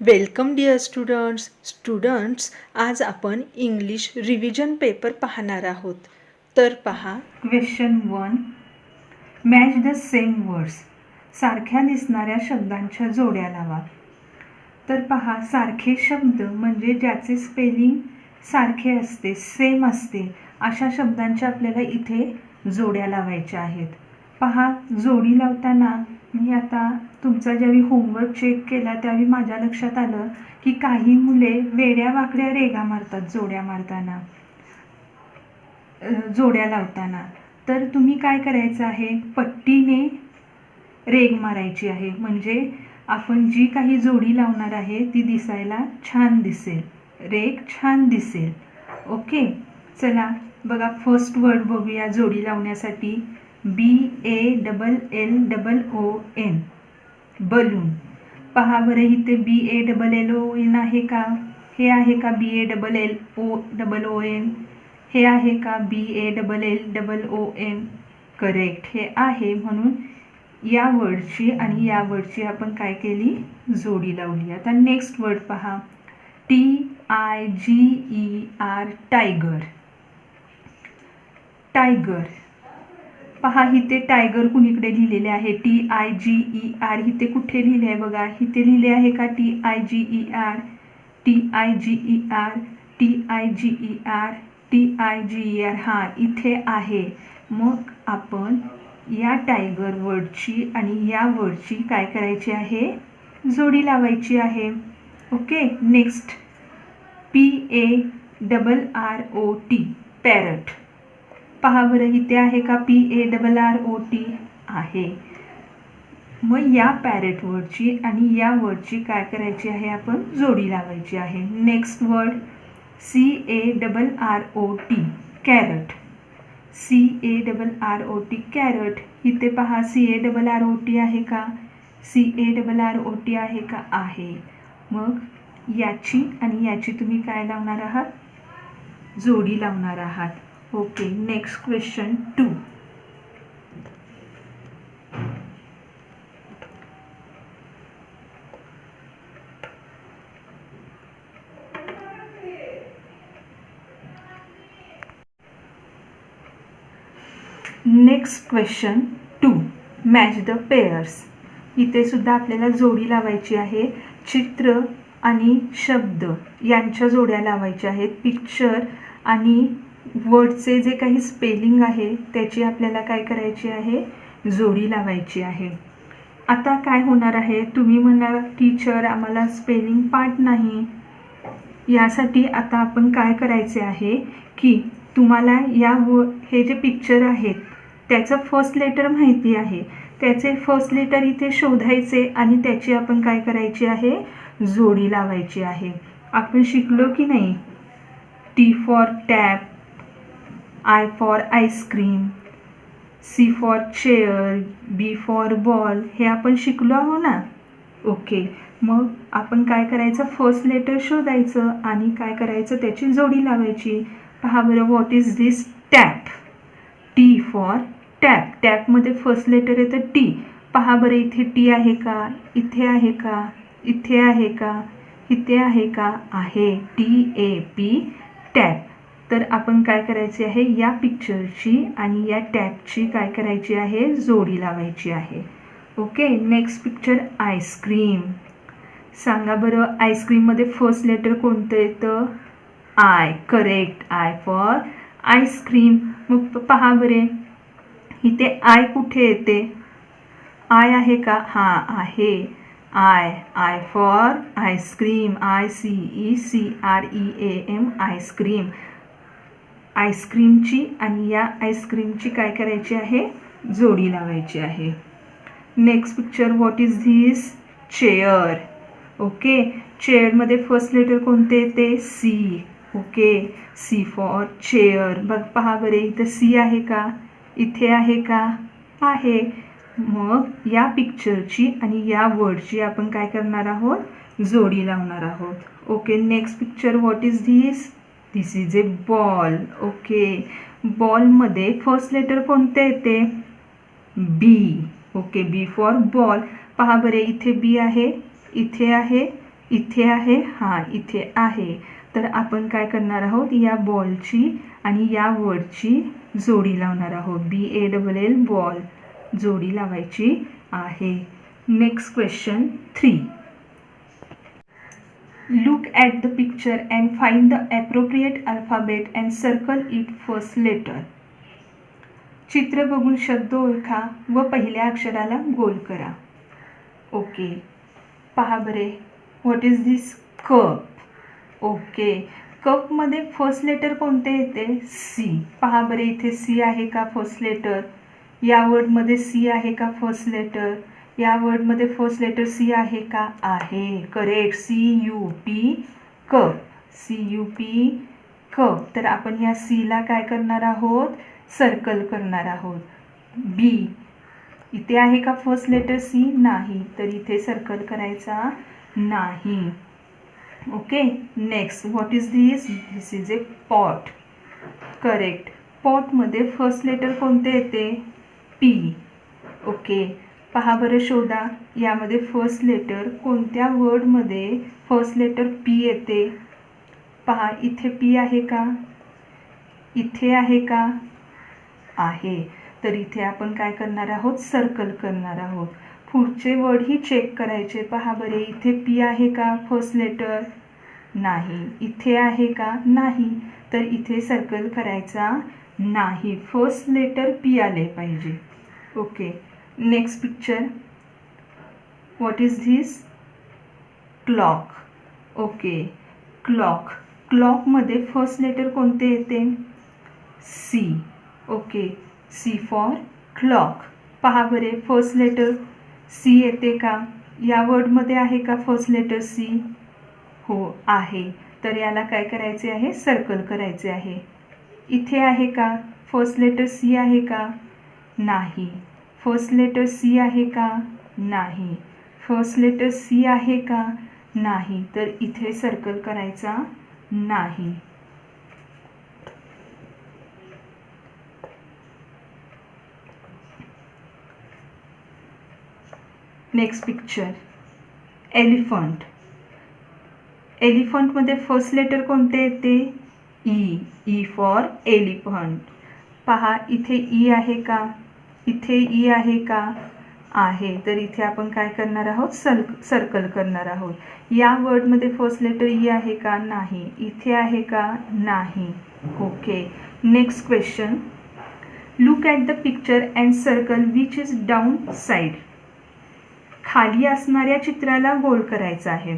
Welcome dear students आज आपण English revision paper पाहणार आहोत. तर पहा question 1 match the same words. सारख्या दिसणाऱ्या शब्दांच्या जोड्या लावा. तर पहा, सारखे शब्द म्हणजे ज्याचे स्पेलिंग सारखे असते, सेम असते, अशा शब्दांच्या आपल्याला इथे जोड्या लावायच्या आहेत. पहा, जोडी लावताना मी आता तुमचा ज्यावेळी होमवर्क चेक केला त्यावेळी माझ्या लक्षात आलं की काही मुले वेड्या वाकड्या रेघा मारतात जोड्या लावताना. तर तुम्ही काय करायचं आहे, पट्टीने रेघ मारायची आहे, म्हणजे आपण जी काही जोडी लावणार आहे ती दिसायला छान दिसेल, रेघ छान दिसेल. ओके, चला बघा, फर्स्ट वर्ड बघूया जोडी लावण्यासाठी. BALLON, balloon. पहा बरं, इथे BALLON आहे का? हे आहे का BALLON? हे आहे का BALLON? करेक्ट, हे आहे. म्हणून या वर्डची आणि या वर्डची आपण काय केली, जोडी लावली. आता नेक्स्ट वर्ड पहा, TIGER, टायगर. पहा, इथे टायगर कुणीकडे लिहिलेले आहे, TIGER. इथे कुठे लिहिले आहे बघा, इथे लिहिले आहे का TIGER? हां, इथे आहे. मग आपण या टायगर वर्डची आणि या वर्डची काय करायची आहे, जोडी लावायची आहे. Okay, next PARROT, parrot. पहा बरं, इथे आहे का PARROT? आहे. मग या पॅरट वर्डची आणि या वर्डची काय करायची आहे, आपण जोडी लावायची आहे. Next word CARROT, carrot. CARROT, carrot. इथे पहा, CARROT आहे का? CARROT आहे का? आहे. मग याची आणि याची तुम्ही काय लावणार आहात, जोडी लावणार आहात. Okay, next question 2. Next question 2, match the pairs. इथे सुद्धा आपल्याला जोडी लावायची आहे. चित्र आणि शब्द यांच्या जोड्या लावायच्या आहेत. पिक्चर आणि वर्डचे जे काही स्पेलिंग आहे त्याची आपल्याला काय करायची आहे, जोडी लावायची आहे. आता काय होणार आहे, तुम्ही म्हणाल टीचर आम्हाला स्पेलिंग पाठ नाही. यासाठी आता आपण काय करायचे आहे की तुम्हाला हे जे पिक्चर आहेत त्याचं फर्स्ट लेटर माहिती आहे, त्याचे फर्स्ट लेटर इथे शोधायचे आणि त्याची आपण काय करायची आहे, जोडी लावायची आहे. आपण शिकलो की नाही, T for tap, I for ice cream, C for chair, B for ball, हे आपण शिकलो आहो ना. ओके, मग आपण काय करायचं, फर्स्ट लेटर शोधायचं आणि काय करायचं, त्याची जोडी लावायची. पहा बरं, what is this, tap. T for tap. टॅपमध्ये फर्स्ट लेटर येतं T. पहा बरं, इथे T आहे का? इथे आहे का? इथे आहे का? इथे आहे का? आहे. TAP, tap. तर आपण काय करायचे आहे, या पिक्चरची आणि या टॅपची काय करायची आहे, जोडी लावायची आहे. Okay, next picture, ice cream. सांगा बरं, आईस्क्रीममध्ये फर्स्ट लेटर कोणतं येतं, I. Correct, I for ice cream. मग पहा बरे, इथे I कुठे येते, I आहे का? हां, आहे. I for ice cream, ICECREAM, ice cream. आईस्क्रीमची आणि या आईस्क्रीमची काय करायची आहे, जोडी लावायची आहे. Next picture, what is this, chair. Okay, चेअरमध्ये फर्स्ट लेटर कोणते येते, C. Okay, C for chair. बघ, पहा बरे, इथं C आहे का? इथे आहे का? आहे. मग या पिक्चरची आणि या वर्डची आपण काय करणार आहोत, जोडी लावणार आहोत. Okay, next picture, what is this, this is a ball. Okay, बॉलमध्ये फर्स्ट लेटर कोणते येते, B. Okay, B for ball. पहा बरे, इथे B आहे, इथे आहे, इथे आहे, हां इथे आहे. तर आपण काय करणार आहोत, या बॉलची आणि या वर्डची जोडी लावणार आहोत. BALL बॉल जोडी लावायची आहे. Next question 3. Look at the picture and find the appropriate alphabet and circle it first letter. चित्र बघून शब्द ओळखा व पहिल्या अक्षराला गोल करा. ओके, पहा बरे, what is this? Cup. Okay, कपमध्ये फर्स्ट लेटर कोणते येते? सी. पहा बरे, इथे सी आहे का फर्स्ट लेटर? या वर्डमध्ये सी आहे का फर्स्ट लेटर? या वर्डमध्ये फर्स्ट लेटर सी आहे का? आहे. Correct. CUP cup. CUP cup. तर आपण या सीला काय करणार आहोत? सर्कल करणार आहोत. B. इथे आहे का फर्स्ट लेटर सी? नाही. तर इथे सर्कल करायचा नाही. Okay, next, what is this? This is a pot. Correct. पॉटमध्ये फर्स्ट लेटर कोणते येते? P. ओके, पहा बरं, शोधा यामध्ये फर्स्ट लेटर कोणत्या वर्डमध्ये फर्स्ट लेटर P येते? पहा, इथे P आहे का? इथे आहे का? आहे. तर इथे आपण काय करणार आहोत? सर्कल करणार आहोत. पुढचे वर्डही चेक करायचे. पहा बरे, इथे P आहे का फर्स्ट लेटर? नाही. इथे आहे का? नाही. तर इथे सर्कल करायचा नाही. फर्स्ट लेटर P आले पाहिजे. Okay, next picture. What is this? Clock. Okay, clock. क्लॉकमध्ये फर्स्ट लेटर कोणते येते? C. Okay, C for clock. पहा बरे, फर्स्ट लेटर C येते का? या वर्डमध्ये आहे का फर्स्ट लेटर C? हो, आहे. तर याला काय करायचे आहे? सर्कल करायचे आहे. इथे आहे का फर्स्ट लेटर C आहे का? नाही. फर्स्ट लेटर C आहे का? नाही. फर्स्ट लेटर C आहे का? नाही. तर इथे सर्कल करायचा नाही. Next picture. एलिफंट. एलिफंटमध्ये फर्स्ट लेटर कोणते येते? E. E for elephant. पहा, इथे E आहे का? इथे E आहे का? आहे. तर इथे आपण काय करणार आहोत? सर्कल करणार आहोत. या वर्डमध्ये फर्स्ट लेटर E आहे का? नाही. इथे आहे का? नाही. Okay, next question. Look at the picture and circle which is down side. खाली असणाऱ्या चित्राला गोल करायचं आहे.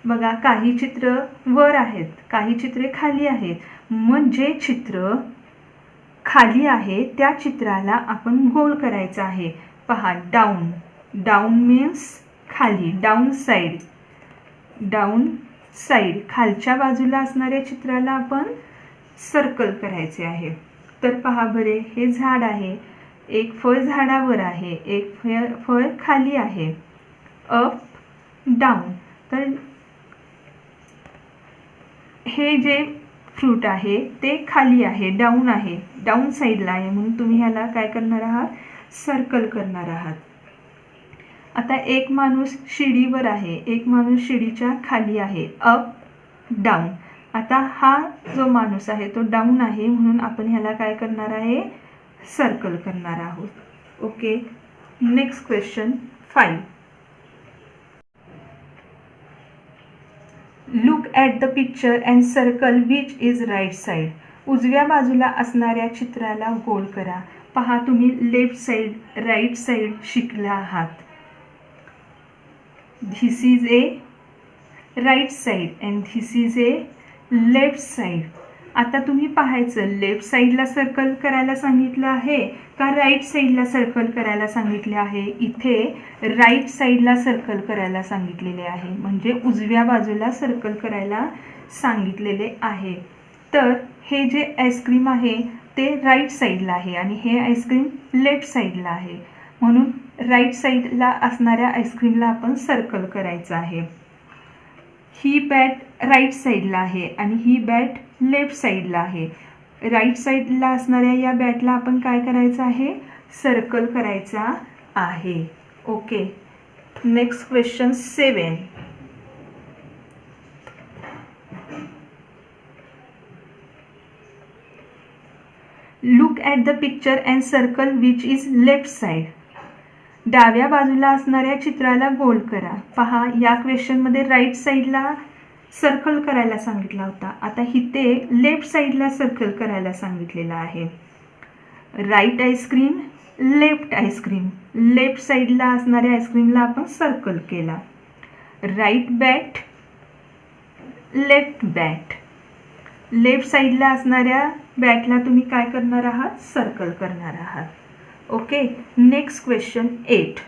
बघा, काही चित्र वर आहेत, काही चित्रे खाली आहेत. मग जे चित्र खाली आहे त्या चित्राला आपण गोल करायचं आहे. पहा, डाऊन. डाऊन मीन्स खाली. Down side. Down side. खालच्या बाजूला असणाऱ्या चित्राला आपण सर्कल करायचे आहे. तर पहा बरे, हे झाड आहे. एक फळ झाडावर आहे, एक फळ खाली आहे. Up down. तर हे जे फ्रूट आहे ते खाली आहे, डाऊन आहे, डाऊन साईडला आहे. म्हणून तुम्ही ह्याला काय करणार आहात? सर्कल करणार आहात. आता एक माणूस शिडीवर आहे, एक माणूस शिडीच्या खाली आहे. Up down. आता हा जो माणूस आहे तो डाऊन आहे, म्हणून आपण ह्याला काय करणार आहे? सर्कल करणार आहोत. Okay, next question 5. Look at the picture and circle which is right side. उजव्या बाजूला असणाऱ्या चित्राला गोल करा. पहा, तुम्ही लेफ्ट साईड, राईट साईड शिकला आहात. This is a right side and this is a left side. आता तुम्ही पाहायचं, लेफ्ट साईडला सर्कल करायला सांगितलं आहे का राईट साईडला सर्कल करायला सांगितले आहे? इथे राईट साईडला सर्कल करायला सांगितलेले आहे, म्हणजे उजव्या बाजूला सर्कल करायला सांगितलेले आहे. तर हे जे आईस्क्रीम आहे ते राईट साईडला आहे आणि हे आईस्क्रीम लेफ्ट साईडला आहे, म्हणून राईट साईडला असणाऱ्या आईस्क्रीमला आपण सर्कल करायचं आहे. ही बॅट राईट साईडला आहे आणि ही बॅट लेफ्ट साईडला आहे. राईट साईडला असणाऱ्या या बॅटला आपण काय करायचं आहे? सर्कल करायचा आहे. Okay, next question 7. Look at the picture and circle which is left side. डाव्या बाजूला असणाऱ्या चित्राला गोल करा. पहा, या क्वेश्चनमध्ये राईट साईडला सर्कल करायला सांगितला होता. आता इथे लेफ्ट साईडला सर्कल करायला सांगितलेलं आहे. Right ice cream, left ice cream. Left साईडला असणाऱ्या आईस्क्रीमला आपण सर्कल केला. Right bat, left bat. Left साईडला असणाऱ्या बॅटला तुम्ही काय करणार आहात? सर्कल करणार आहात. Okay. Next question 8.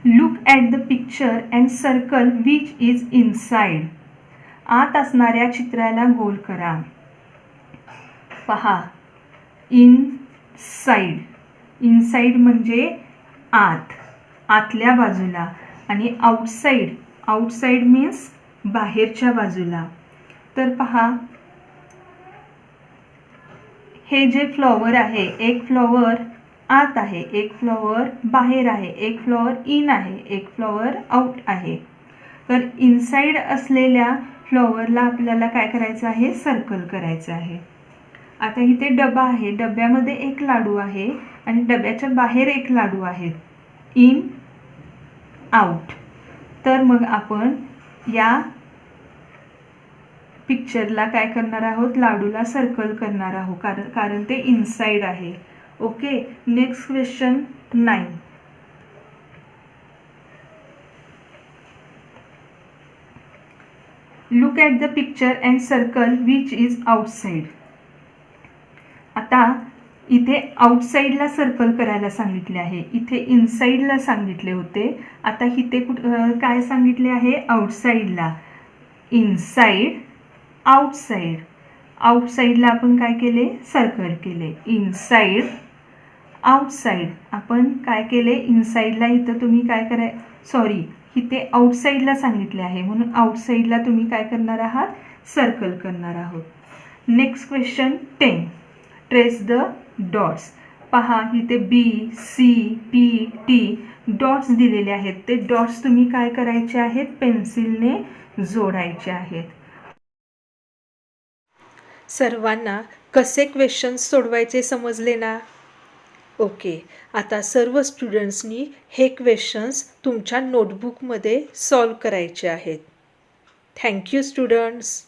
Look at the picture and circle which is inside. आत असणाऱ्या चित्राला गोल करा. पहा, इनसाइड. इनसाइड म्हणजे आत, आतल्या बाजूला. आणि आउटसाइड, आउटसाइड मीन्स बाहेरच्या बाजूला. तर पहा, हे जे फ्लॉवर आहे, एक फ्लॉवर आत आहे, एक फ्लॉवर बाहेर आहे, एक फ्लॉवर इन आहे, एक फ्लॉवर आउट आहे. तर इनसाइड असलेल्या फ्लॉवरला आपल्याला काय करायचं आहे? सर्कल करायचं आहे. आता इथे डबा आहे, डब्यामध्ये एक लाडू आहे आणि डब्याच्या बाहेर एक लाडू आहे. In, out. तर मग आपण या पिक्चरला काय करणार आहोत? लाडूला सर्कल करणार आहोत, कारण ते इनसाइड आहे. Okay. Next question 9. Look at the picture and circle which is outside. आता इथे आउटसाइडला सर्कल करायला सांगितले आहे, इथे इनसाइडला सांगितले होते. आता इथे काय सांगितले आहे? आउटसाइडला. Inside, outside. आउटसाइडला आपण काय केले? सर्कल केले. Inside, outside. आपण काय केले? इनसाइडला इथं तुम्ही काय इथे आउटसाइडला सांगितले आहे, म्हणून आउटसाइडला तुम्ही काय करणार आहात? सर्कल करणार आहोत. Next question 10. Trace the dots. पहा, इथे बी, सी, पी, टी डॉट्स दिलेले आहेत. ते डॉट्स तुम्ही काय करायचे आहेत? पेन्सिलने जोडायचे आहेत. सर्वांना कसे क्वेश्चन्स सोडवायचे समजले ना? ओके. आता सर्व स्टुडंट्सनी हे क्वेश्चन्स तुमच्या नोटबुकमध्ये सॉल्व करायचे आहेत. Thank you students.